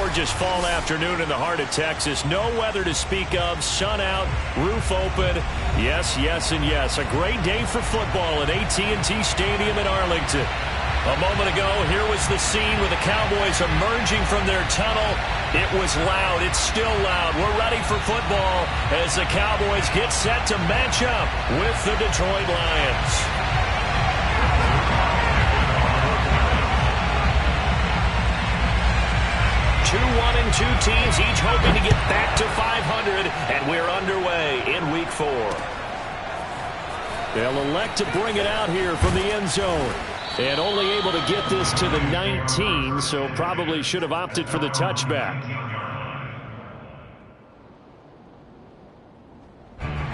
gorgeous fall afternoon in the heart of Texas. No weather to speak of. Sun out, roof open. Yes, yes, and yes. A great day for football at AT&T Stadium in Arlington. A moment ago, here was the scene with the Cowboys emerging from their tunnel. It was loud. It's still loud. We're ready for football as the Cowboys get set to match up with the Detroit Lions. Two teams each hoping to get back to 500, and we're underway in Week 4. They'll elect to bring it out here from the end zone. And only able to get this to the 19, so probably should have opted for the touchback.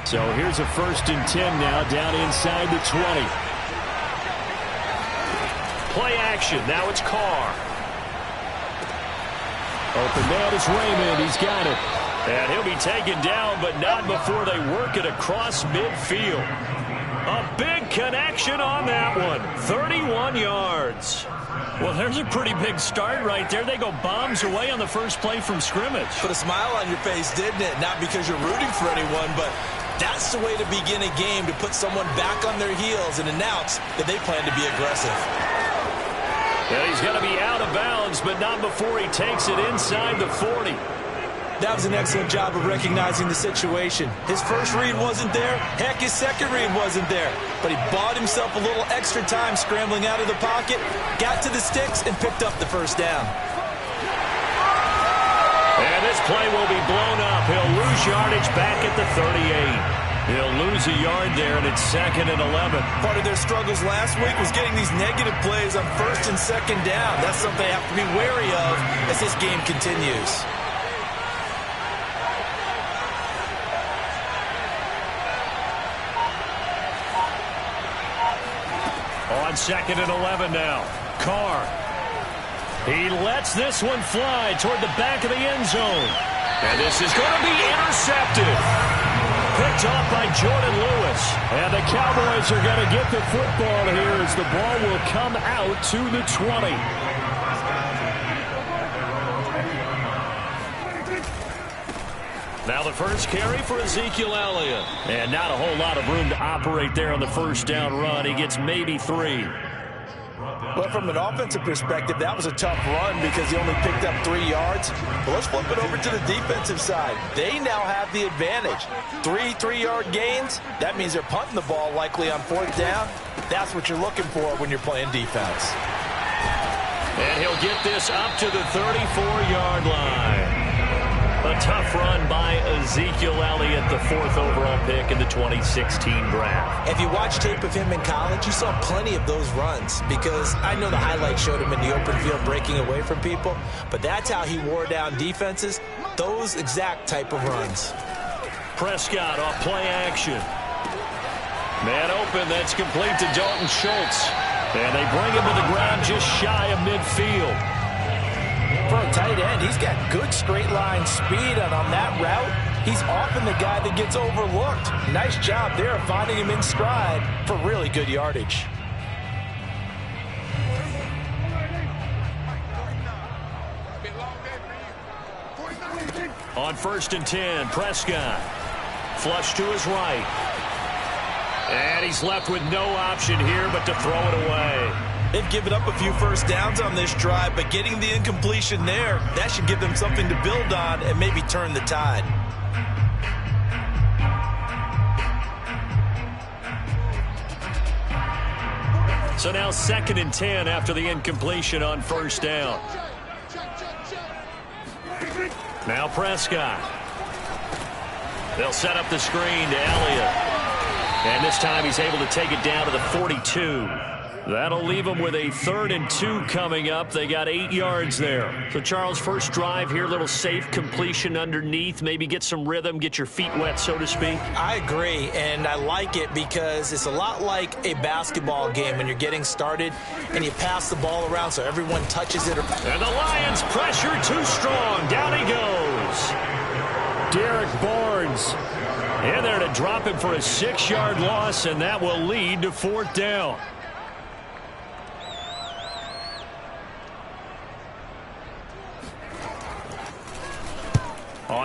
So here's a 1st and 10 now down inside the 20. Play action. Now it's Carr. Open man is Raymond. He's got it. And he'll be taken down, but not before they work it across midfield. A big connection on that one. 31 yards. Well, there's a pretty big start right there. They go bombs away on the first play from scrimmage. Put a smile on your face, didn't it? Not because you're rooting for anyone, but that's the way to begin a game, to put someone back on their heels and announce that they plan to be aggressive. And he's going to be out of bounds, but not before he takes it inside the 40. That was an excellent job of recognizing the situation. His first read wasn't there. Heck, his second read wasn't there. But he bought himself a little extra time scrambling out of the pocket, got to the sticks, and picked up the first down. And this play will be blown up. He'll lose yardage back at the 38. He'll lose a yard there, and it's 2nd and 11. Part of their struggles last week was getting these negative plays on 1st and 2nd down. That's something they have to be wary of as this game continues. On 2nd and 11 now. Carr. He lets this one fly toward the back of the end zone. And this is going to be intercepted. Picked off by Jordan Lewis. And the Cowboys are going to get the football here as the ball will come out to the 20. Now the first carry for Ezekiel Elliott. And not a whole lot of room to operate there on the first down run. He gets maybe 3. Well, from an offensive perspective, that was a tough run because he only picked up 3 yards. But let's flip it over to the defensive side. They now have the advantage. 3-3-yard gains. That means they're punting the ball likely on 4th down. That's what you're looking for when you're playing defense. And he'll get this up to the 34-yard line. A tough run by Ezekiel Elliott, the 4th overall pick in the 2016 draft. If you watch tape of him in college, you saw plenty of those runs because I know the highlights showed him in the open field breaking away from people, but that's how he wore down defenses, those exact type of runs. Prescott off play action. Man open, that's complete to Dalton Schultz. And they bring him to the ground just shy of midfield. For a tight end, he's got good straight line speed, and on that route, he's often the guy that gets overlooked. Nice job there of finding him in stride for really good yardage. On 1st and 10, Prescott. Flush to his right. And he's left with no option here but to throw it away. They've given up a few first downs on this drive, but getting the incompletion there, that should give them something to build on and maybe turn the tide. So now 2nd and 10 after the incompletion on 1st down. Now Prescott. They'll set up the screen to Elliott. And this time he's able to take it down to the 42. That'll leave them with a 3rd and 2 coming up. They got 8 yards there. So, Charles, first drive here, little safe completion underneath. Maybe get some rhythm, get your feet wet, so to speak. I agree, and I like it because it's a lot like a basketball game when you're getting started and you pass the ball around so everyone touches it. And the Lions pressure too strong. Down he goes. Derek Barnes in there to drop him for a 6-yard loss, and that will lead to 4th down.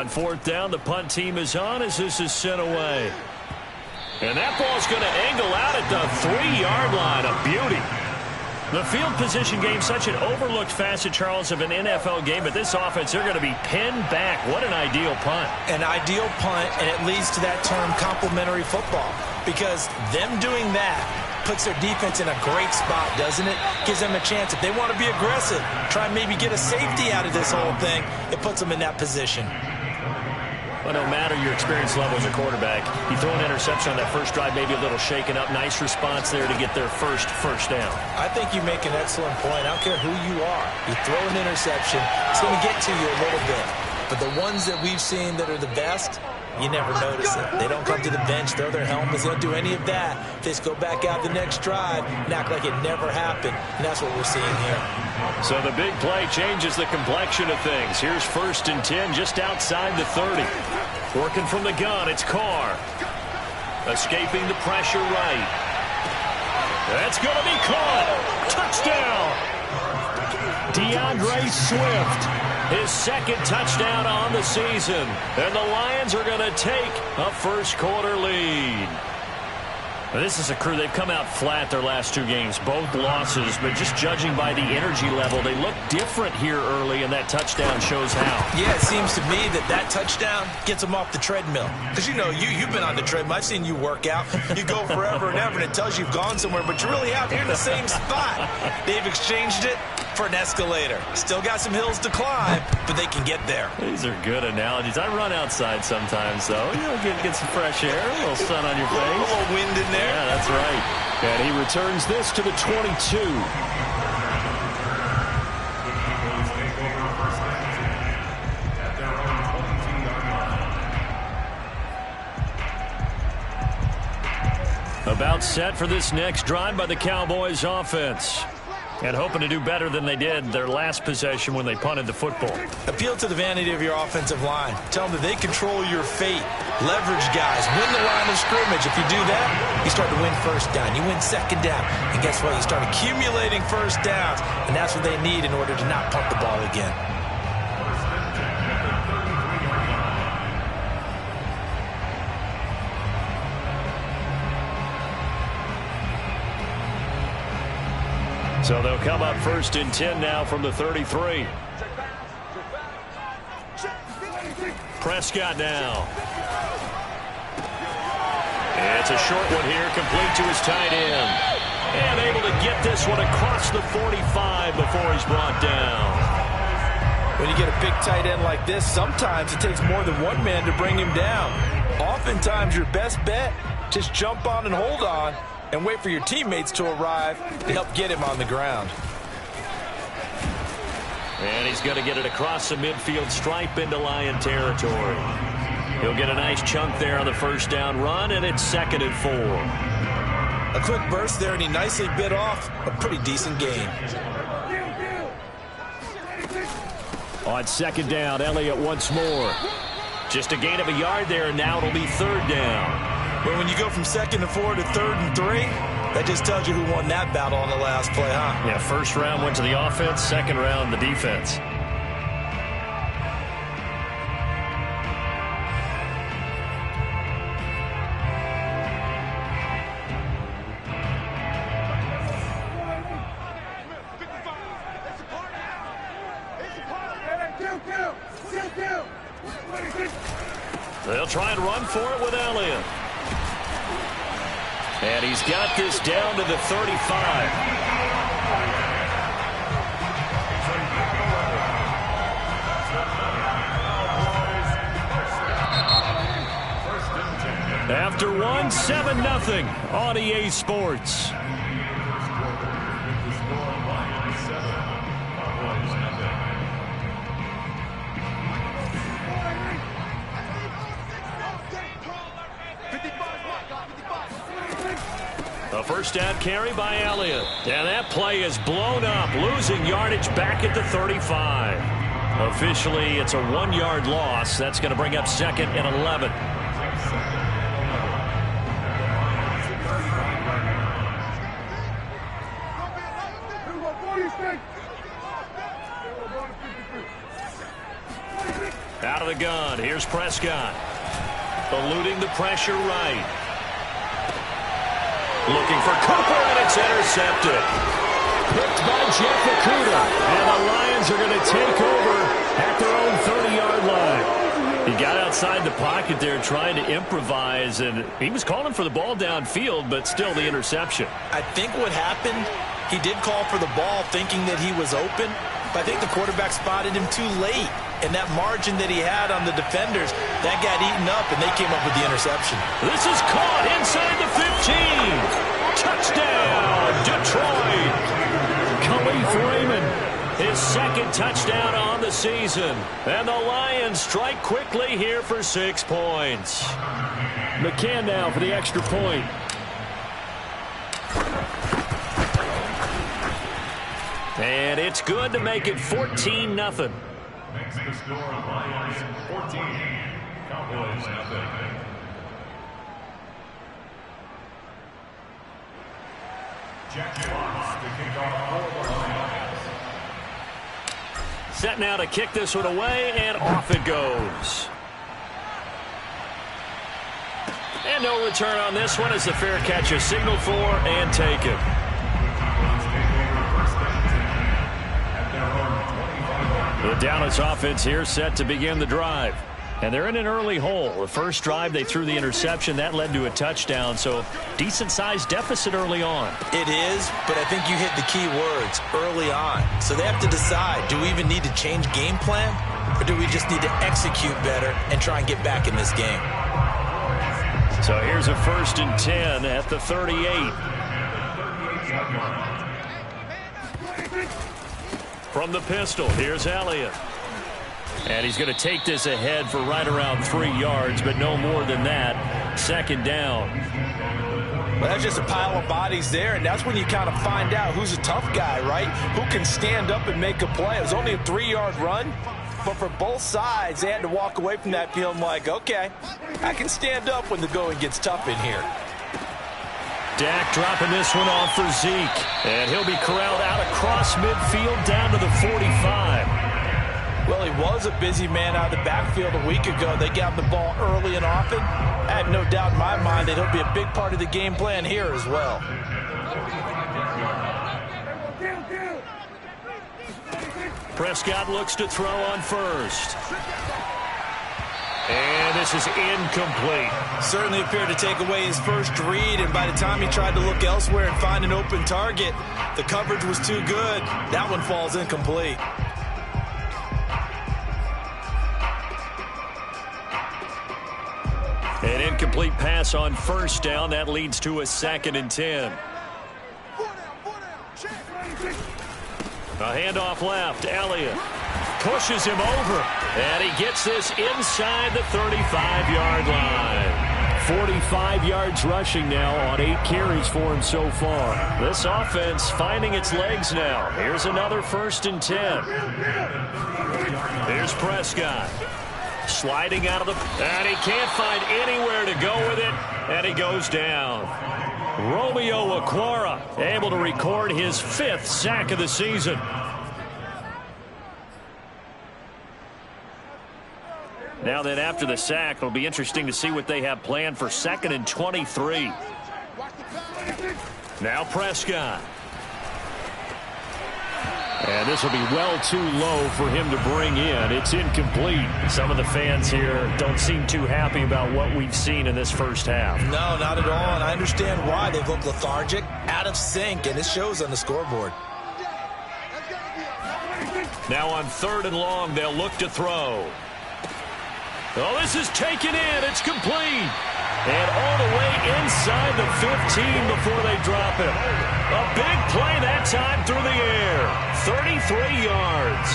On fourth down, the punt team is on as this is sent away. And that ball's going to angle out at the 3-yard line. A beauty. The field position game, such an overlooked facet, Charles, of an NFL game. But this offense, they're going to be pinned back. What an ideal punt. An ideal punt, and it leads to that term complementary football. Because them doing that puts their defense in a great spot, doesn't it? Gives them a chance. If they want to be aggressive, try and maybe get a safety out of this whole thing, it puts them in that position. Well, no matter your experience level as a quarterback, you throw an interception on that first drive, maybe a little shaken up. Nice response there to get their first down. I think you make an excellent point. I don't care who you are. You throw an interception, it's going to get to you a little bit. But the ones that we've seen that are the best, you never notice it. They don't come to the bench, throw their helmets, they don't do any of that. They just go back out the next drive and act like it never happened. And that's what we're seeing here. So the big play changes the complexion of things. Here's 1st and 10 just outside the 30. Working from the gun, it's Carr. Escaping the pressure right. That's going to be caught. Touchdown. DeAndre Swift. His second touchdown on the season. And the Lions are going to take a first-quarter lead. Now, this is a crew, they've come out flat their last 2 games, both losses, but just judging by the energy level, they look different here early, and that touchdown shows how. Yeah, it seems to me that touchdown gets them off the treadmill. Because, you know, you've been on the treadmill. I've seen you work out. You go forever and ever, and it tells you you've gone somewhere, but you really have. You're in the same spot. They've exchanged it for an escalator. Still got some hills to climb, but they can get there. These are good analogies. I run outside sometimes, though. You know, get some fresh air, a little sun on your face. A little wind in there. Yeah, that's right. And he returns this to the 22. About set for this next drive by the Cowboys offense. And hoping to do better than they did their last possession when they punted the football. Appeal to the vanity of your offensive line. Tell them that they control your fate. Leverage guys. Win the line of scrimmage. If you do that, you start to win first down. You win second down. And guess what? You start accumulating first downs. And that's what they need in order to not punt the ball again. So they'll come up 1st and 10 now from the 33. Prescott now. It's a short one here, complete to his tight end. And able to get this one across the 45 before he's brought down. When you get a big tight end like this, sometimes it takes more than one man to bring him down. Oftentimes your best bet, just jump on and hold on and wait for your teammates to arrive to help get him on the ground. And he's going to get it across the midfield stripe into Lion territory. He'll get a nice chunk there on the first down run, and it's 2nd and 4. A quick burst there, and he nicely bit off a pretty decent gain. On 2nd down, Elliott once more. Just a gain of a yard there, and now it'll be 3rd down. But when you go from 2nd and 4 to 3rd and 3, that just tells you who won that battle on the last play, huh? Yeah, first round went to the offense, second round the defense. They'll try and run for it with Elliott. And he's got this down to the 35. After one, 7-0 on EA Sports. A first down carry by Elliott. And that play is blown up, losing yardage back at the 35. Officially, it's a 1-yard loss. That's going to bring up 2nd and 11. Out of the gun. Here's Prescott. Eluding the pressure right. Looking for Cooper, and it's intercepted. Picked by Jeff Okudah. And the Lions are going to take over at their own 30-yard line. He got outside the pocket there trying to improvise, and he was calling for the ball downfield, but still the interception. I think what happened, he did call for the ball thinking that he was open, but I think the quarterback spotted him too late. And that margin that he had on the defenders, that got eaten up, and they came up with the interception. This is caught inside the 15. Touchdown, Detroit. Khalif Raymond, his second touchdown on the season. And the Lions strike quickly here for 6 points. McCann now for the extra point. And it's good to make it 14-0. Makes the score Lions 14, Cowboys nothing. Jack Fox to kick off for the Lions. Set now to kick this one away, and off it goes. And no return on this one as the fair catch is signaled for and taken. The Dallas offense here set to begin the drive. And they're in an early hole. The first drive, they threw the interception. That led to a touchdown, so decent-sized deficit early on. It is, but I think you hit the key words, early on. So they have to decide, do we even need to change game plan, or do we just need to execute better and try and get back in this game? So here's a 1st and 10 at the 38. From the pistol, here's Elliott. And he's going to take this ahead for right around 3 yards, but no more than that. 2nd down. Well, that's just a pile of bodies there, and that's when you kind of find out who's a tough guy, right? Who can stand up and make a play. It was only a 3-yard run, but for both sides, they had to walk away from that feeling like, okay, I can stand up when the going gets tough in here. Dak dropping this one off for Zeke. And he'll be corralled out across midfield down to the 45. Well, he was a busy man out of the backfield a week ago. They got the ball early and often. I have no doubt in my mind that he'll be a big part of the game plan here as well. Prescott looks to throw on first. And this is incomplete. Certainly appeared to take away his first read, and by the time he tried to look elsewhere and find an open target, the coverage was too good. That one falls incomplete. An incomplete pass on 1st down. That leads to a 2nd and 10. A handoff left. Elliott pushes him over. And he gets this inside the 35-yard line. 45 yards rushing now on 8 carries for him so far. This offense finding its legs now. Here's another 1st and 10. Here's Prescott. Sliding out of the... And he can't find anywhere to go with it. And he goes down. Romeo Okwara able to record his 5th sack of the season. Now then, after the sack, it'll be interesting to see what they have planned for 2nd and 23. Now Prescott. And this will be well too low for him to bring in. It's incomplete. Some of the fans here don't seem too happy about what we've seen in this first half. No, not at all, and I understand why. They've looked lethargic, out of sync, and it shows on the scoreboard. Now on 3rd and long, they'll look to throw. Oh, this is taken in. It's complete. And all the way inside the 15 before they drop him. A big play that time through the air. 33 yards.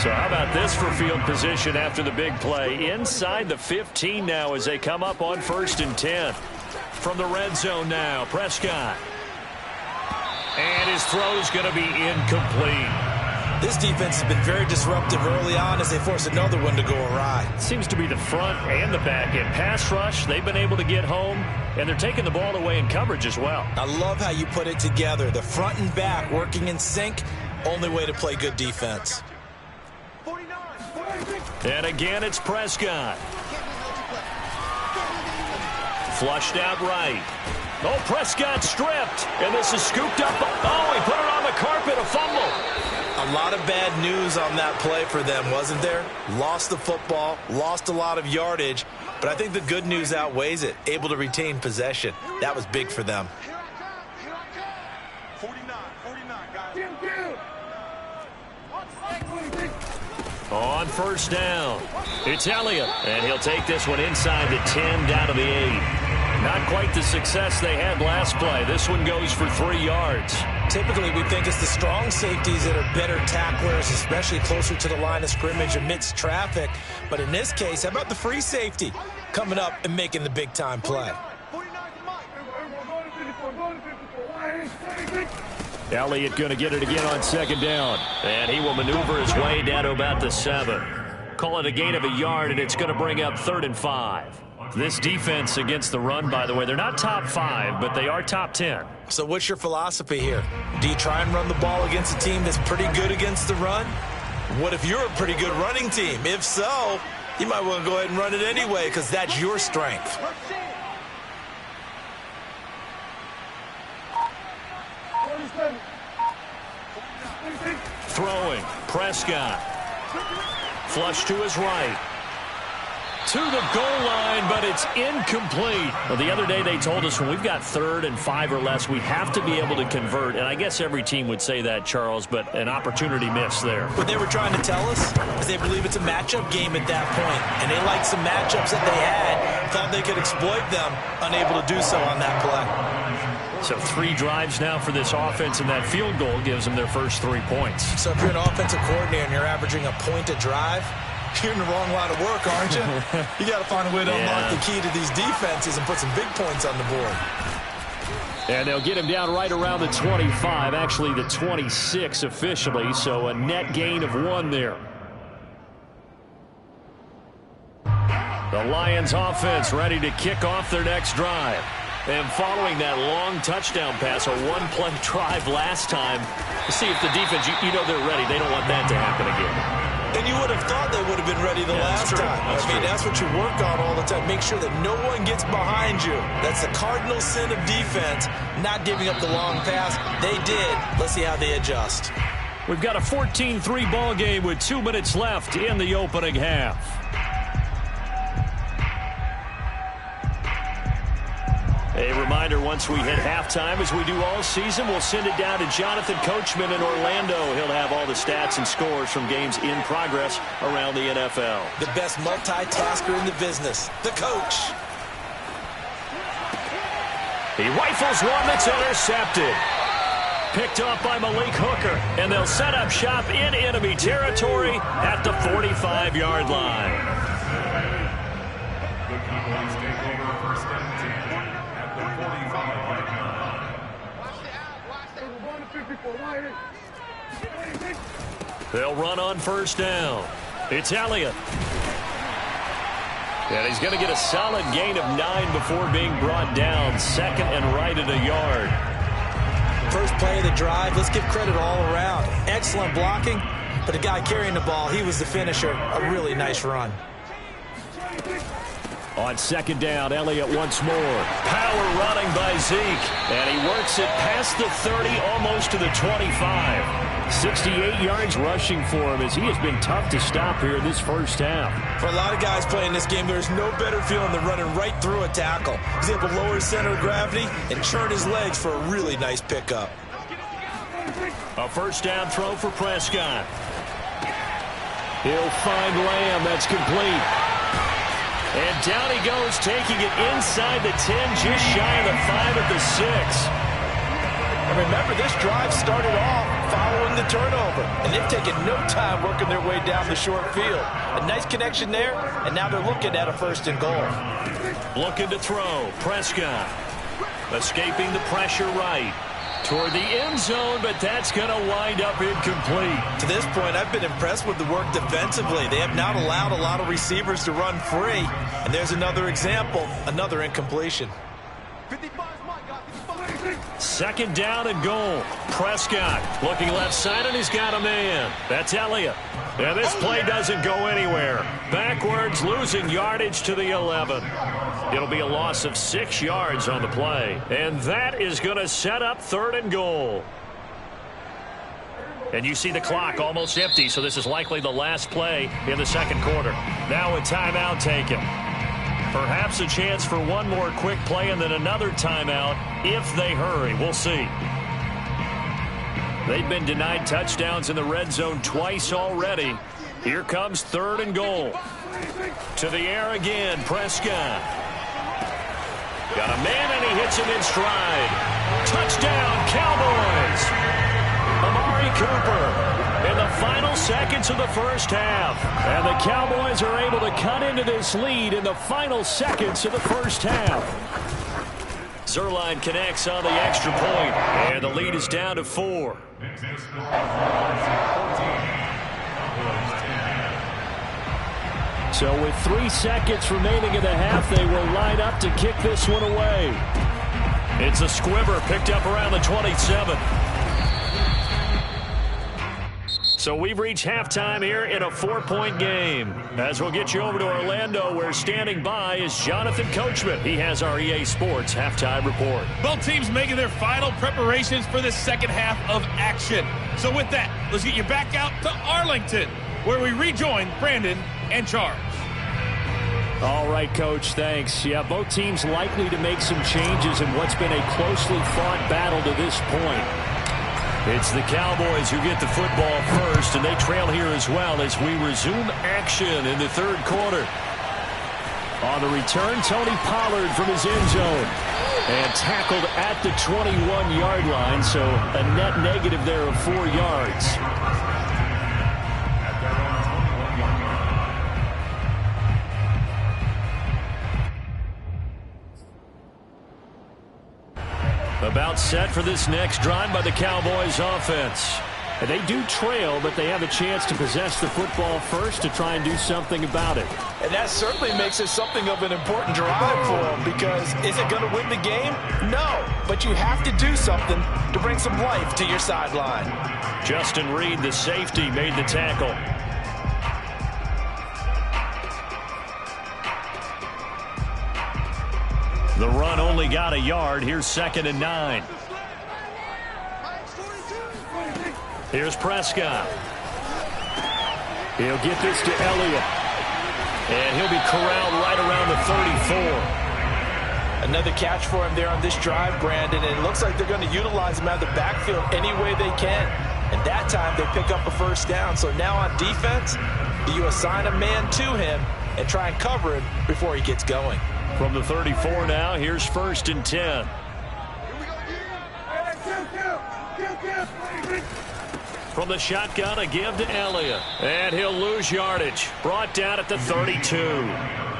So how about this for field position after the big play? Inside the 15 now as they come up on 1st and 10. From the red zone now, Prescott. And his throw's going to be incomplete. This defense has been very disruptive early on as they force another one to go awry. Seems to be the front and the back end. Pass rush, they've been able to get home, and they're taking the ball away in coverage as well. I love how you put it together. The front and back working in sync, only way to play good defense. And again, it's Prescott. Flushed out right. Oh, Prescott stripped. And this is scooped up. Oh, he put it on the carpet, a fumble. A lot of bad news on that play for them, wasn't there? Lost the football, lost a lot of yardage, but I think the good news outweighs it. Able to retain possession. That was big for them. 49, guys. On first down, it's Elliott, and he'll take this one inside the 10, down to the 8. Not quite the success they had last play. This one goes for 3 yards. Typically, we think it's the strong safeties that are better tacklers, especially closer to the line of scrimmage amidst traffic. But in this case, how about the free safety coming up and making the big-time play? Elliott going to get it again on second down. And he will maneuver his way down to about the 7. Call it a gain of a yard, and it's going to bring up 3rd and 5. This defense against the run, by the way, they're not top 5, but they are top 10. So what's your philosophy here? Do you try and run the ball against a team that's pretty good against the run? What if you're a pretty good running team? If so, you might want to go ahead and run it anyway because that's your strength. Throwing, Prescott. Flush to his right. To the goal line, but it's incomplete. Well, the other day they told us when we've got 3rd and 5 or less, we have to be able to convert. And I guess every team would say that, Charles, but an opportunity missed there. What they were trying to tell us is they believe it's a matchup game at that point. And they liked some matchups that they had, thought they could exploit them, unable to do so on that play. So 3 drives now for this offense, and that field goal gives them their first 3 points. So if you're an offensive coordinator and you're averaging a point a drive, you're in the wrong line of work, aren't you? You got to find a way to unlock the key to these defenses and put some big points on the board. And they'll get him down right around the 25, actually the 26 officially, so a net gain of 1 there. The Lions offense ready to kick off their next drive. And following that long touchdown pass, a 1-play drive last time, see if the defense, you know they're ready. They don't want that to happen again. And you would have thought they would have been ready the last time. That's what you work on all the time. Make sure that no one gets behind you. That's the cardinal sin of defense, not giving up the long pass. They did. Let's see how they adjust. We've got a 14-3 ball game with 2 minutes left in the opening half. A reminder, once we hit halftime, as we do all season, we'll send it down to Jonathan Coachman in Orlando. He'll have all the stats and scores from games in progress around the NFL. The best multitasker in the business, the coach. He rifles one that's intercepted. Picked off by Malik Hooker, and they'll set up shop in enemy territory at the 45-yard line. They'll run on first down. It's Elliott. And he's going to get a solid gain of 9 before being brought down. 2nd and right at a yard. First play of the drive, let's give credit all around. Excellent blocking, but the guy carrying the ball, he was the finisher. A really nice run. On 2nd down, Elliott once more. Power running by Zeke. And he works it past the 30, almost to the 25. 68 yards rushing for him as he has been tough to stop here in this first half. For a lot of guys playing this game, there's no better feeling than running right through a tackle. He's able to lower his center of gravity and churn his legs for a really nice pickup. A first down throw for Prescott. He'll find Lamb. That's complete. And down he goes, taking it inside the 10, just shy of the 5 at the 6. And remember, this drive started off following the turnover, and they've taken no time working their way down the short field. A nice connection there, and now they're looking at a 1st and goal. Looking to throw, Prescott. Escaping the pressure right. Toward the end zone, but that's going to wind up incomplete. To this point, I've been impressed with the work defensively. They have not allowed a lot of receivers to run free. And there's another example, another incompletion. 2nd down and goal. Prescott looking left side, and he's got a man. That's Elliott. And this play doesn't go anywhere. Backwards, losing yardage to the 11. It'll be a loss of 6 yards on the play. And that is going to set up 3rd and goal. And you see the clock almost empty, so this is likely the last play in the 2nd quarter. Now a timeout taken. Perhaps a chance for one more quick play and then another timeout if they hurry. We'll see. They've been denied touchdowns in the red zone twice already. Here comes 3rd and goal. To the air again, Prescott. Got a man and he hits him in stride. Touchdown, Cowboys. Amari Cooper in the final seconds of the first half. And the Cowboys are able to cut into this lead in the final seconds of the first half. Zerline connects on the extra point, and the lead is down to 4. So with 3 seconds remaining in the half, they will line up to kick this one away. It's a squibber picked up around the 27. So we've reached halftime here in a 4-point game. As we'll get you over to Orlando, where standing by is Jonathan Coachman. He has our EA Sports halftime report. Both teams making their final preparations for the second half of action. So with that, let's get you back out to Arlington, where we rejoin Brandon and Charles. All right, Coach, thanks. Yeah, both teams likely to make some changes in what's been a closely fought battle to this point. It's the Cowboys who get the football first, and they trail here as well as we resume action in the 3rd quarter. On the return, Tony Pollard from his end zone. And tackled at the 21-yard line, so a net negative there of 4 yards. About set for this next drive by the Cowboys offense. And they do trail, but they have a chance to possess the football first to try and do something about it. And that certainly makes it something of an important drive for them, because is it going to win the game? No, but you have to do something to bring some life to your sideline. Justin Reed, the safety, made the tackle. The run only got a yard. Here's 2nd and 9. Here's Prescott. He'll get this to Elliott. And he'll be corralled right around the 34. Another catch for him there on this drive, Brandon. And it looks like they're going to utilize him out of the backfield any way they can. And that time they pick up a first down. So now on defense, you assign a man to him and try and cover him before he gets going. From the 34 now, here's 1st and 10. From the shotgun, a give to Elliott. And he'll lose yardage. Brought down at the 32.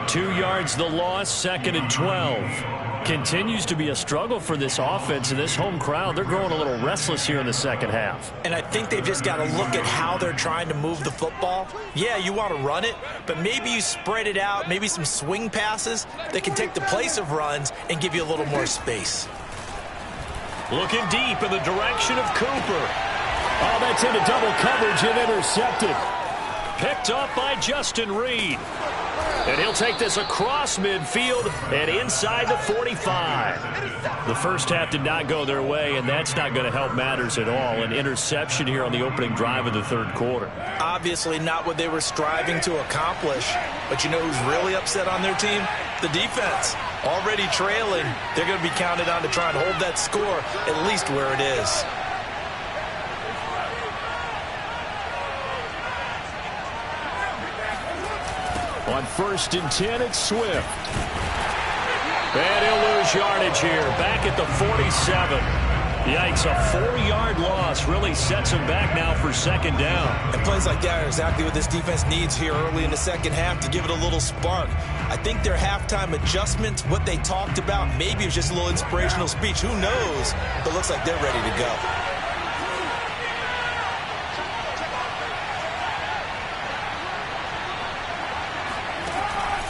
2 yards the loss, 2nd and 12. Continues to be a struggle for this offense and this home crowd. They're growing a little restless here in the second half. And I think they've just got to look at how they're trying to move the football. Yeah, you want to run it, but maybe you spread it out, maybe some swing passes that can take the place of runs and give you a little more space. Looking deep in the direction of Cooper. Oh, that's into double coverage and intercepted. Picked up by Justin Reed. And he'll take this across midfield and inside the 45. The first half did not go their way, and that's not going to help matters at all. An interception here on the opening drive of the 3rd quarter. Obviously not what they were striving to accomplish. But you know who's really upset on their team? The defense. Already trailing. They're going to be counted on to try and hold that score at least where it is. On 1st and 10, it's Swift. And he'll lose yardage here. Back at the 47. Yikes, a 4-yard loss really sets him back now for 2nd down. And plays like that are exactly what this defense needs here early in the second half to give it a little spark. I think their halftime adjustments, what they talked about, maybe it was just a little inspirational speech. Who knows? But it looks like they're ready to go.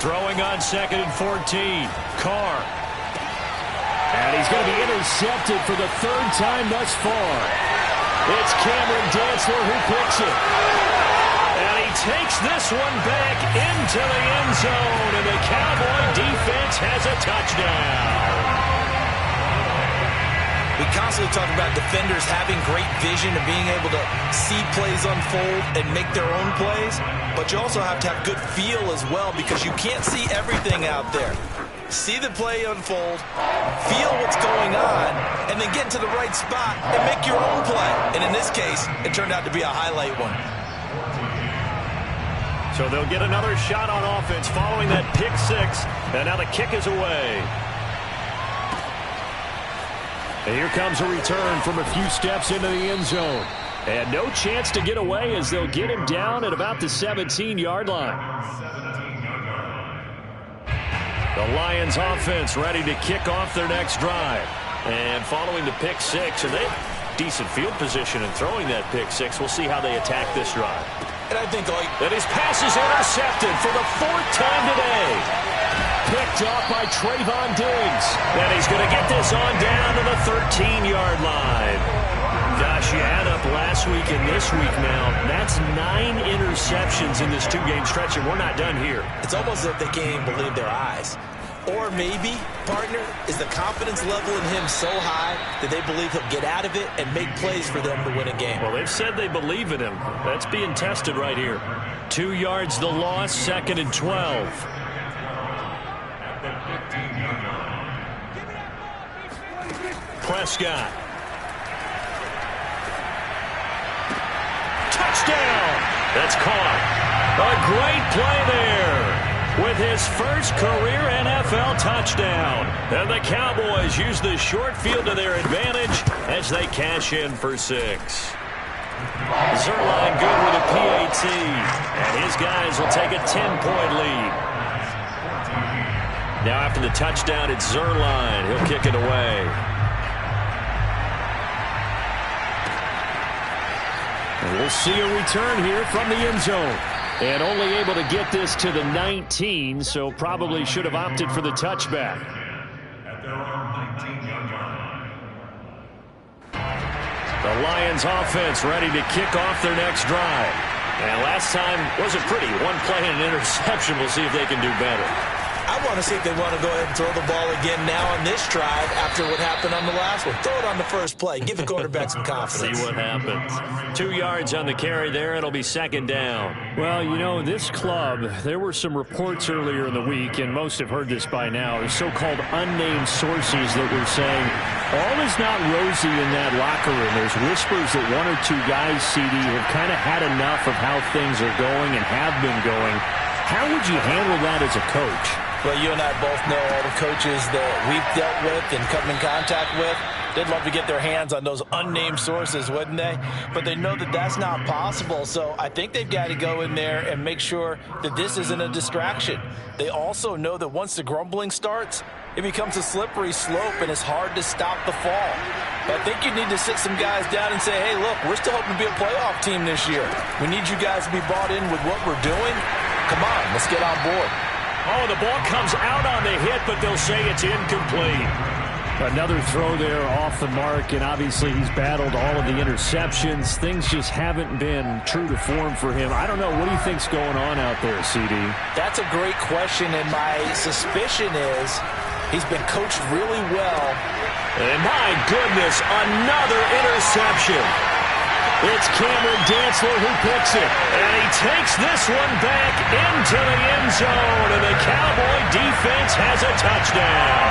Throwing on 2nd and 14. Carr. And he's going to be intercepted for the 3rd time thus far. It's Cameron Dantzler who picks it. And he takes this one back into the end zone, and the Cowboy defense has a touchdown. We constantly talk about defenders having great vision and being able to see plays unfold and make their own plays, but you also have to have good feel as well because you can't see everything out there. See the play unfold, feel what's going on, and then get to the right spot and make your own play. And in this case, it turned out to be a highlight one. So they'll get another shot on offense following that pick six, and now the kick is away. And here comes a return from a few steps into the end zone. And no chance to get away as they'll get him down at about the 17-yard line. The Lions offense ready to kick off their next drive. And following the pick six, and they have decent field position in throwing that pick six. We'll see how they attack this drive. And I think that his pass is intercepted for the 4th time today. Picked off by Trayvon Diggs. And he's going to get this on down to the 13-yard line. Gosh, you add up last week and this week now. That's 9 interceptions in this 2-game stretch, and we're not done here. It's almost as if they can't even believe their eyes. Or maybe, partner, is the confidence level in him so high that they believe he'll get out of it and make plays for them to win a game. Well, they've said they believe in him. That's being tested right here. 2 yards the loss, 2nd and 12. Prescott. Touchdown! That's caught. A great play there with his first career NFL touchdown. And the Cowboys use the short field to their advantage as they cash in for 6. Zerline good with a PAT. And his guys will take a 10-point lead. Now after the touchdown, it's Zerline. He'll kick it away. And we'll see a return here from the end zone. And only able to get this to the 19, so probably should have opted for the touchback. At their own 19-yard line. The Lions offense ready to kick off their next drive. And last time wasn't pretty. 1 play and an interception. We'll see if they can do better. I want to see if they want to go ahead and throw the ball again now on this drive after what happened on the last one. Throw it on the first play. Give the quarterback some confidence. See what happens. 2 yards on the carry there. It'll be 2nd down. Well, you know, this club, there were some reports earlier in the week, and most have heard this by now, so-called unnamed sources that were saying all is not rosy in that locker room. There's whispers that 1 or 2 guys, CD, have kind of had enough of how things are going and have been going. How would you handle that as a coach? Well, you and I both know all the coaches that we've dealt with and come in contact with. They'd love to get their hands on those unnamed sources, wouldn't they? But they know that that's not possible, so I think they've got to go in there and make sure that this isn't a distraction. They also know that once the grumbling starts, it becomes a slippery slope, and it's hard to stop the fall. But I think you need to sit some guys down and say, hey, look, we're still hoping to be a playoff team this year. We need you guys to be bought in with what we're doing. Come on, let's get on board. Oh, the ball comes out on the hit, but they'll say it's incomplete. Another throw there off the mark, and obviously he's battled all of the interceptions. Things just haven't been true to form for him. I don't know. What do you think's going on out there, CD? That's a great question, and my suspicion is he's been coached really well. And my goodness, another interception. It's Cameron Dantzler who picks it. And he takes this one back into the end zone. And the Cowboy defense has a touchdown.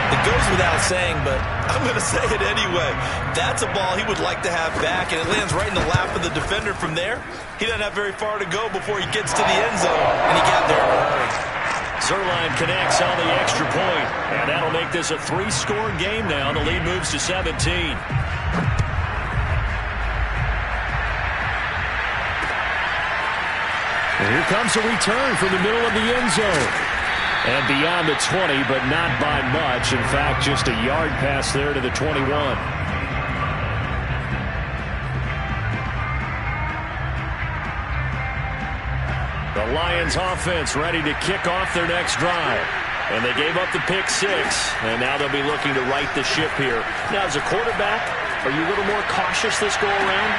It goes without saying, but I'm going to say it anyway. That's a ball he would like to have back, and it lands right in the lap of the defender from there. He doesn't have very far to go before he gets to the end zone, and he got there in a hurry. Zerline connects on the extra point, and that'll make this a 3-score game now. The lead moves to 17. And here comes a return from the middle of the end zone. And beyond the 20, but not by much. In fact, just a yard pass there to the 21. The Lions offense ready to kick off their next drive. And they gave up the pick 6, and now they'll be looking to right the ship here. Now, as a quarterback, are you a little more cautious this go around?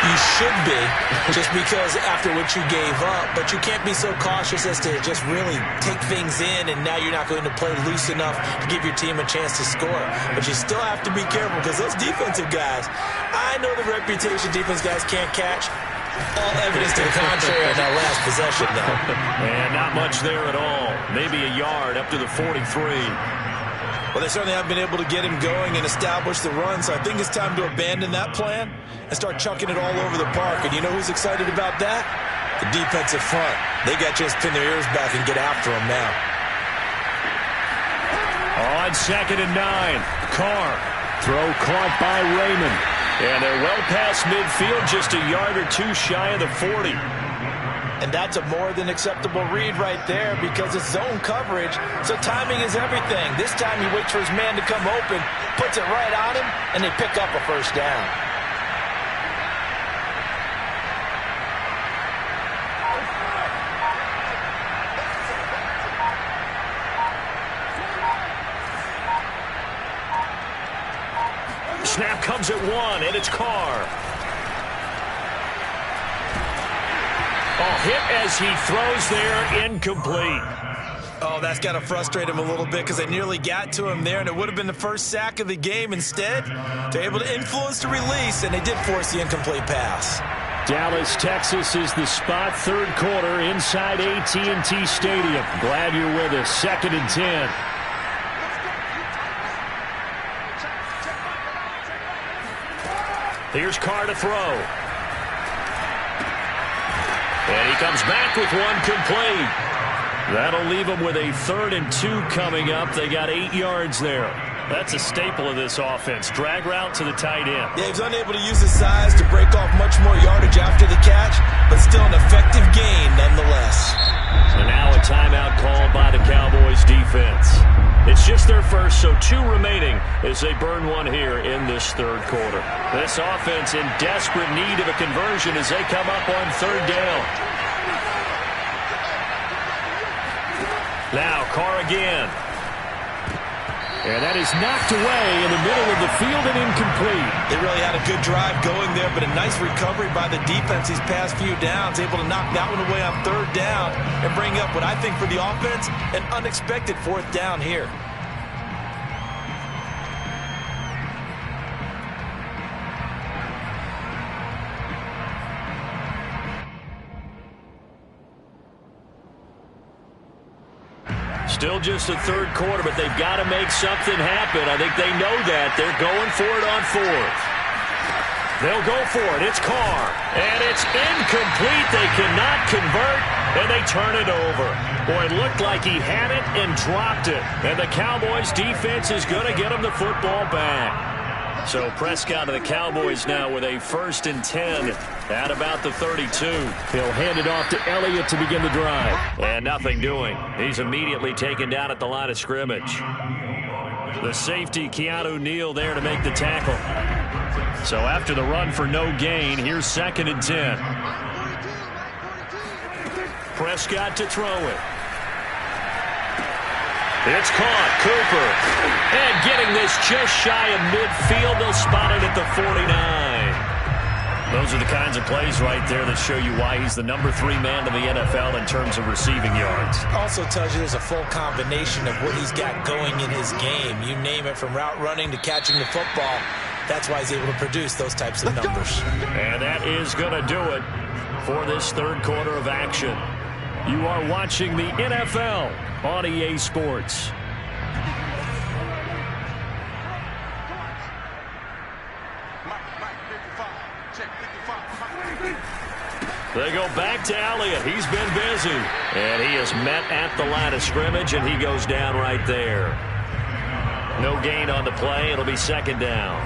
You should be, just because after what you gave up. But you can't be so cautious as to just really take things in, and now you're not going to play loose enough to give your team a chance to score. But you still have to be careful, because those defensive guys, I know the reputation defense guys can't catch. All evidence to the contrary on that last possession, though. And not much there at all. Maybe a yard up to the 43. Well, they certainly haven't been able to get him going and establish the run, so I think it's time to abandon that plan and start chucking it all over the park. And you know who's excited about that? The defensive front. They got a chance to pin their ears back and get after him now. On 2nd and 9, Carr. Throw caught by Raymond. And they're well past midfield, just a yard or two shy of the 40. And that's a more than acceptable read right there, because it's zone coverage, so timing is everything. This time he waits for his man to come open, puts it right on him, and they pick up a first down. Snap comes at 1, and it's Carr. Hit as he throws there, incomplete. Oh, that's got to frustrate him a little bit, because they nearly got to him there, and it would have been the first sack of the game. Instead, they're able to influence the release, and they did force the incomplete pass. Dallas, Texas is the spot, third quarter inside AT&T Stadium. Glad you're with us. 2nd and 10. Here's Carr to throw. And he comes back with one complete. That'll leave them with a 3rd and 2 coming up. They got 8 yards there. That's a staple of this offense. Drag route to the tight end. Yeah, he was unable to use his size to break off much more yardage after the catch, but still an effective gain nonetheless. And now a timeout called by the Cowboys defense. It's just their first, so 2 remaining as they burn one here in this 3rd quarter. This offense in desperate need of a conversion as they come up on 3rd down. Now Carr again. And that is knocked away in the middle of the field and incomplete. They really had a good drive going there, but a nice recovery by the defense these past few downs, able to knock that one away on 3rd down and bring up what I think for the offense, an unexpected 4th down here. Still just the 3rd quarter, but they've got to make something happen. I think they know that. They're going for it on 4th. They'll go for it. It's Carr. And it's incomplete. They cannot convert, and they turn it over. Boy, it looked like he had it and dropped it. And the Cowboys defense is going to get him the football back. So Prescott of the Cowboys now with a 1st and 10 at about the 32. He'll hand it off to Elliott to begin the drive. And nothing doing. He's immediately taken down at the line of scrimmage. The safety, Keanu Neal, there to make the tackle. So after the run for no gain, here's 2nd and 10. Prescott to throw it. It's caught. Cooper. And getting this just shy of midfield. They'll spot it at the 49. Those are the kinds of plays right there that show you why he's the number 3 man in the NFL in terms of receiving yards. Also tells you there's a full combination of what he's got going in his game. You name it, from route running to catching the football. That's why he's able to produce those types of numbers. And that is going to do it for this 3rd quarter of action. You are watching the NFL on EA Sports. They go back to Elliott. He's been busy. And he is met at the line of scrimmage, and he goes down right there. No gain on the play. It'll be 2nd down.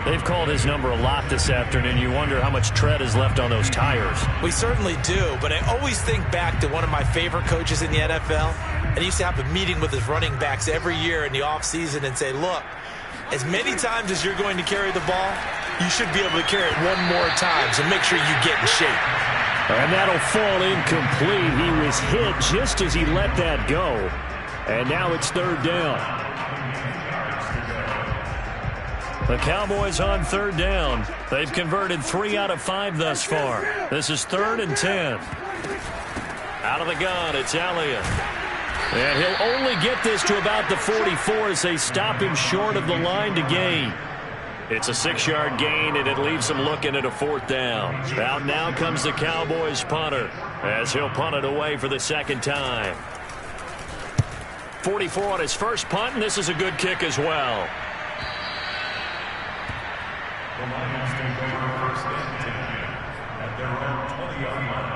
They've called his number a lot this afternoon. You wonder how much tread is left on those tires. We certainly do, but I always think back to one of my favorite coaches in the NFL. And he used to have a meeting with his running backs every year in the offseason and say, look, as many times as you're going to carry the ball, you should be able to carry it one more time, so make sure you get in shape. And that'll fall incomplete. He was hit just as he let that go. And now it's 3rd down. The Cowboys on third down. They've converted 3 out of 5 thus far. This is 3rd and 10. Out of the gun, it's Elliott. And he'll only get this to about the 44 as they stop him short of the line to gain. It's a 6-yard gain, and it leaves him looking at a 4th down. Out now comes the Cowboys punter as he'll punt it away for the 2nd time. 44 on his first punt, and this is a good kick as well. The Lions take over 1st and 10 at their own 20-yard line.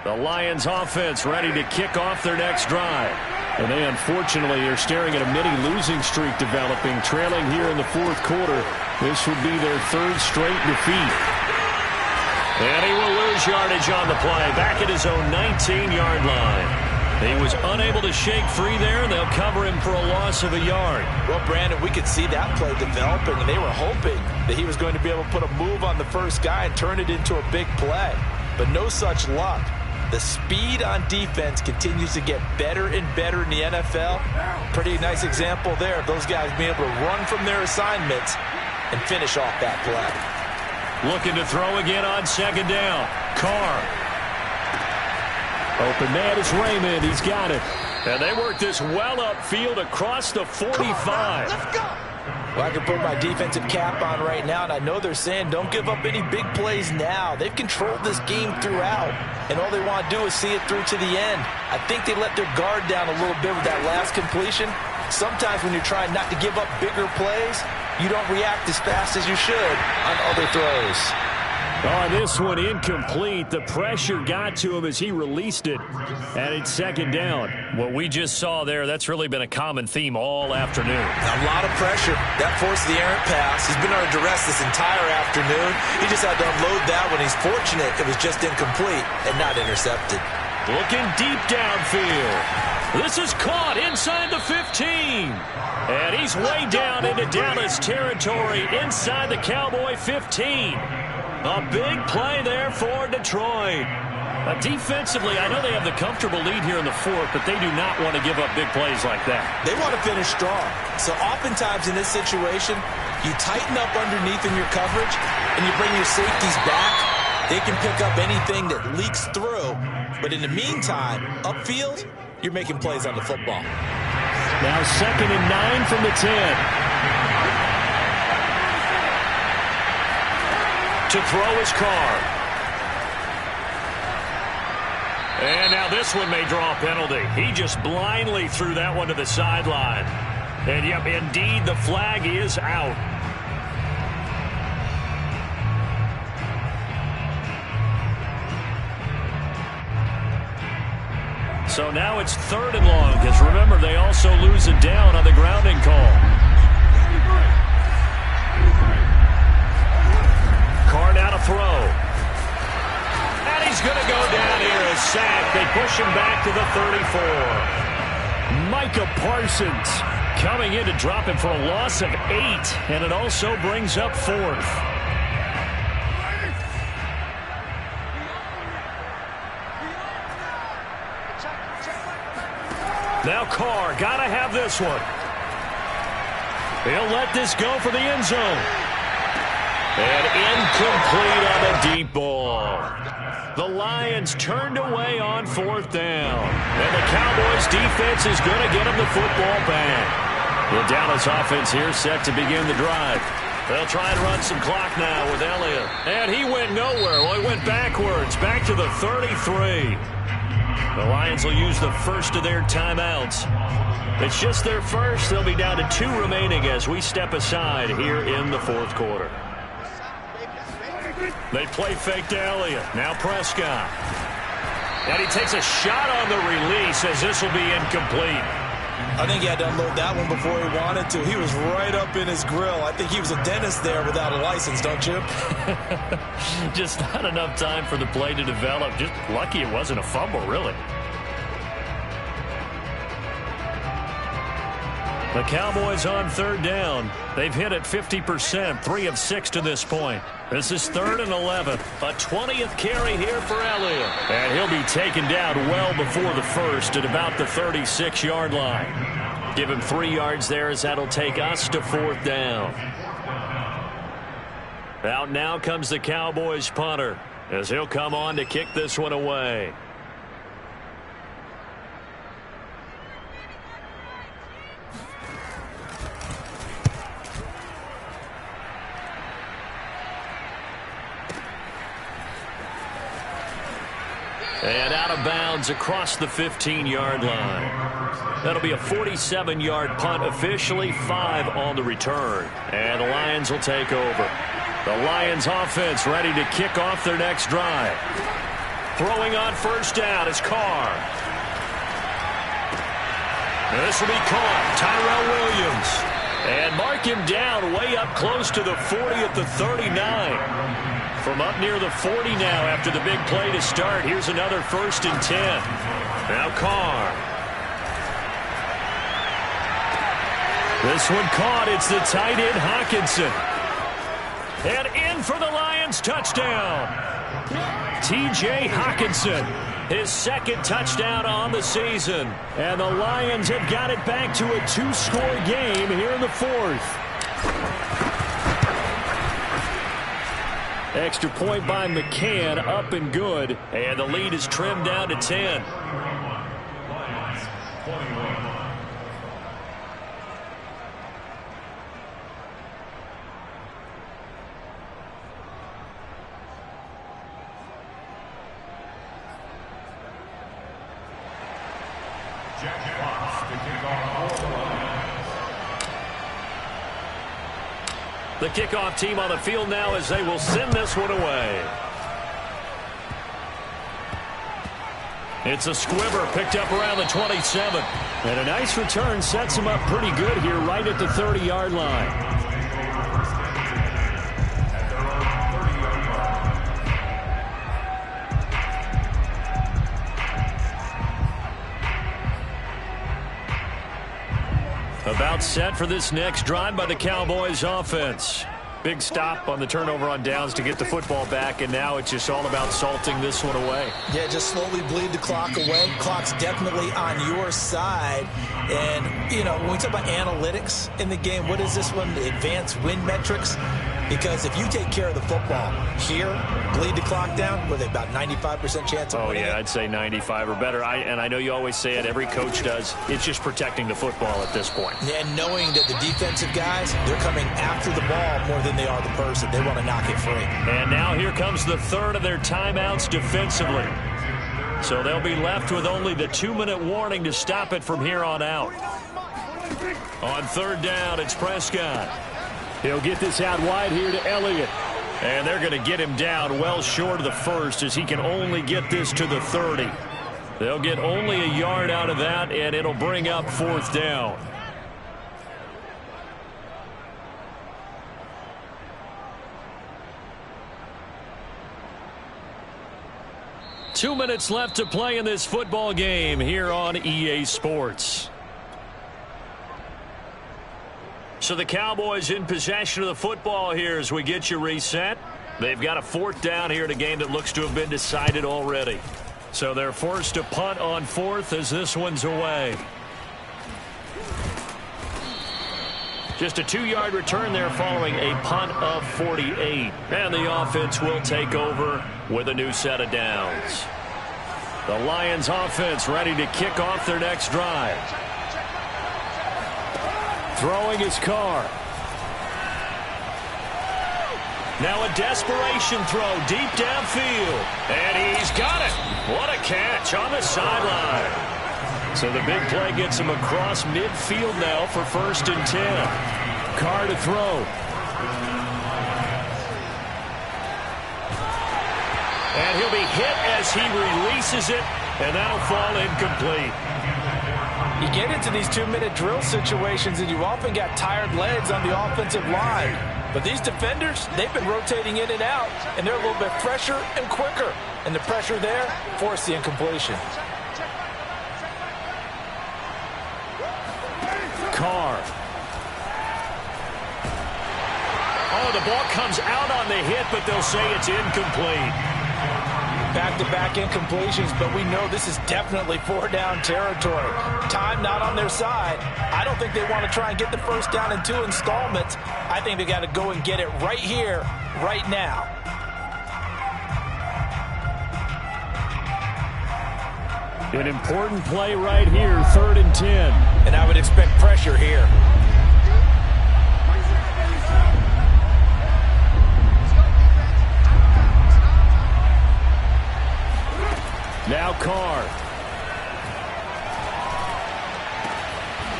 The Lions offense ready to kick off their next drive. And they unfortunately are staring at a mini losing streak developing, trailing here in the 4th quarter. This would be their 3rd straight defeat. And he will lose yardage on the play, back at his own 19-yard line. He was unable to shake free there, and they'll cover him for a loss of a yard. Well, Brandon, we could see that play developing, and they were hoping that he was going to be able to put a move on the first guy and turn it into a big play. But no such luck. The speed on defense continues to get better and better in the NFL. Pretty nice example there of those guys being able to run from their assignments and finish off that play. Looking to throw again on 2nd down. Carr. Open man is Raymond. He's got it. And they work this well upfield across the 45. Let's go. Well, I can put my defensive cap on right now, and I know they're saying don't give up any big plays now. They've controlled this game throughout, and all they want to do is see it through to the end. I think they let their guard down a little bit with that last completion. Sometimes when you're trying not to give up bigger plays, you don't react as fast as you should on other throws. Oh, this one incomplete. The pressure got to him as he released it, and it's 2nd down. What we just saw there, that's really been a common theme all afternoon. A lot of pressure. That forced the errant pass. He's been under duress this entire afternoon. He just had to unload that when he's fortunate it was just incomplete and not intercepted. Looking deep downfield. This is caught inside the 15. And he's way down into Dallas territory inside the Cowboy 15. A big play there for Detroit. Defensively, I know they have the comfortable lead here in the 4th, but they do not want to give up big plays like that. They want to finish strong. So oftentimes in this situation, you tighten up underneath in your coverage, and you bring your safeties back. They can pick up anything that leaks through. But in the meantime, upfield, you're making plays on the football. Now 2nd and 9 from the 10. To throw his Carr. And now this one may draw a penalty. He just blindly threw that one to the sideline. And yep, indeed, the flag is out. So now it's 3rd and long, because remember, they also lose it down on the grounding call. Carr now to throw. And he's going to go down here as sacked. They push him back to the 34. Micah Parsons coming in to drop him for a loss of 8. And it also brings up 4th. Now Carr, got to have this one. He'll let this go for the end zone. And incomplete on a deep ball. The Lions turned away on 4th down. And the Cowboys defense is going to get them the football back. The Dallas offense here set to begin the drive. They'll try and run some clock now with Elliott. And he went nowhere. Well, he went backwards, back to the 33. The Lions will use the first of their timeouts. It's just their first. They'll be down to 2 remaining as we step aside here in the 4th quarter. They play fake to Elliott. Now Prescott. And he takes a shot on the release as this will be incomplete. I think he had to unload that one before he wanted to. He was right up in his grill. I think he was a dentist there without a license, don't you? Just not enough time for the play to develop. Just lucky it wasn't a fumble, really. The Cowboys on 3rd down. They've hit it 50%, 3 of 6 to this point. This is 3rd and 11. A 20th carry here for Elliott. And he'll be taken down well before the first at about the 36-yard line. Give him 3 yards there as that'll take us to 4th down. Out now comes the Cowboys punter as he'll come on to kick this one away. And out of bounds across the 15-yard line. That'll be a 47-yard punt, officially 5 on the return. And the Lions will take over. The Lions offense ready to kick off their next drive. Throwing on 1st down is Carr. And this will be caught. Tyrell Williams. And mark him down way up close to the 40 at the 39. From up near the 40 now after the big play to start. Here's another 1st and 10. Now Carr. This one caught. It's the tight end Hockenson. And in for the Lions touchdown. T.J. Hockenson. His 2nd touchdown on the season. And the Lions have got it back to a 2-score game here in the 4th. Extra point by McCann, up and good. And the lead is trimmed down to 10. The kickoff team on the field now as they will send this one away. It's a squibber picked up around the 27. And a nice return sets him up pretty good here right at the 30-yard line. About set for this next drive by the Cowboys offense. Big stop on the turnover on downs to get the football back, and now it's just all about salting this one away. Yeah, just slowly bleed the clock away. Clock's definitely on your side. And, you know, when we talk about analytics in the game, what is this one? The advanced win metrics? Because if you take care of the football here, bleed the clock down, with about 95% chance of winning. Oh, yeah, I'd say 95 or better. And I know you always say it, every coach does. It's just protecting the football at this point. And knowing that the defensive guys, they're coming after the ball more than they are the person. They want to knock it free. And now here comes the 3rd of their timeouts defensively. So they'll be left with only the 2-minute warning to stop it from here on out. On 3rd down, it's Prescott. He'll get this out wide here to Elliott. And they're going to get him down well short of the 1st as he can only get this to the 30. They'll get only a yard out of that, and it'll bring up 4th down. Two minutes left to play in this football game here on EA Sports. So the Cowboys in possession of the football here as we get you reset. They've got a 4th down here in a game that looks to have been decided already. So they're forced to punt on 4th as this one's away. Just a 2-yard return there following a punt of 48. And the offense will take over with a new set of downs. The Lions offense ready to kick off their next drive. Throwing his Carr. Now a desperation throw deep downfield. And he's got it. What a catch on the sideline. So the big play gets him across midfield now for 1st and 10. Carr to throw. And he'll be hit as he releases it. And that'll fall incomplete. You get into these 2-minute drill situations and you often got tired legs on the offensive line. But these defenders, they've been rotating in and out, and they're a little bit fresher and quicker. And the pressure there forced the incompletion. Carr. Oh, the ball comes out on the hit, but they'll say it's incomplete. back-to-back incompletions, but we know this is definitely four-down territory. Time not on their side. I don't think they want to try and get the first down in 2 installments. I think they got to go and get it right here, right now. An important play right here, 3rd and 10. And I would expect pressure here. Now Carr.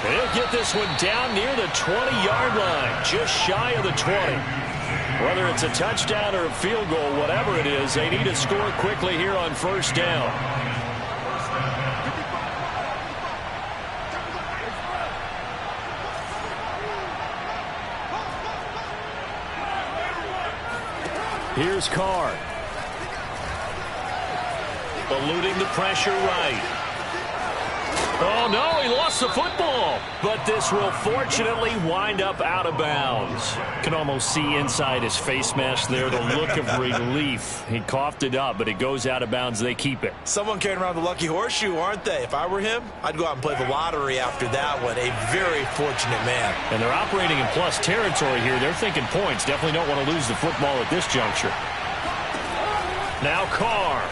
They'll get this one down near the 20-yard line, just shy of the 20. Whether it's a touchdown or a field goal, whatever it is, they need to score quickly here on 1st down. Here's Carr. Eluding the pressure right. Oh, no, he lost the football. But this will fortunately wind up out of bounds. Can almost see inside his face mask there the look of relief. He coughed it up, but it goes out of bounds. They keep it. Someone carrying around the lucky horseshoe, aren't they? If I were him, I'd go out and play the lottery after that one. A very fortunate man. And they're operating in plus territory here. They're thinking points. Definitely don't want to lose the football at this juncture. Now Carr.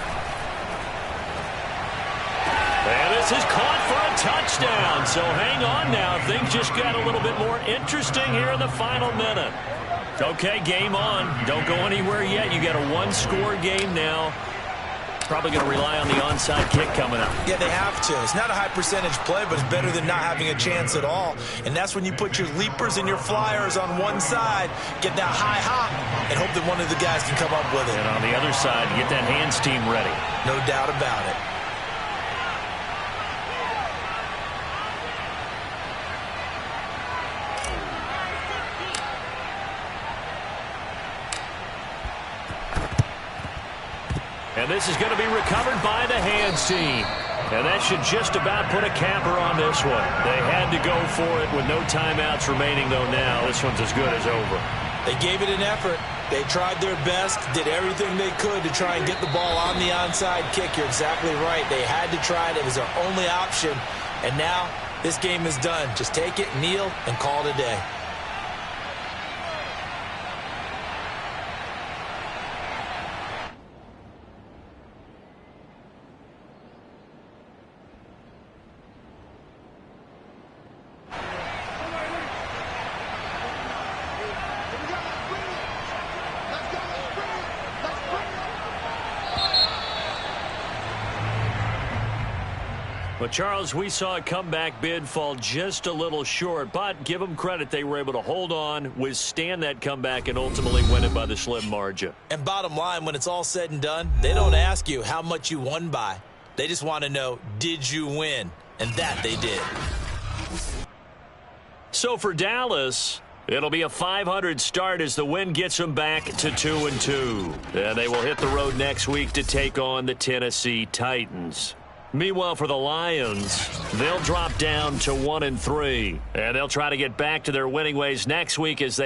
And this is caught for a touchdown. So hang on now. Things just got a little bit more interesting here in the final minute. Okay, game on. Don't go anywhere yet. You got a one-score game now. Probably going to rely on the onside kick coming up. Yeah, they have to. It's not a high percentage play, but it's better than not having a chance at all. And that's when you put your leapers and your flyers on one side, get that high hop, and hope that one of the guys can come up with it. And on the other side, get that hands team ready. No doubt about it. And this is going to be recovered by the hands team. And that should just about put a capper on this one. They had to go for it with no timeouts remaining, though now. This one's as good as over. They gave it an effort. They tried their best, did everything they could to try and get the ball on the onside kick. You're exactly right. They had to try it. It was their only option. And now this game is done. Just take it, kneel, and call it a day. Well, Charles, we saw a comeback bid fall just a little short, but give them credit. They were able to hold on, withstand that comeback, and ultimately win it by the slim margin. And bottom line, when it's all said and done, they don't ask you how much you won by. They just want to know, did you win? And that they did. So for Dallas, it'll be a .500 start as the win gets them back to 2-2. And they will hit the road next week to take on the Tennessee Titans. Meanwhile, for the Lions, they'll drop down to 1-3, and they'll try to get back to their winning ways next week as they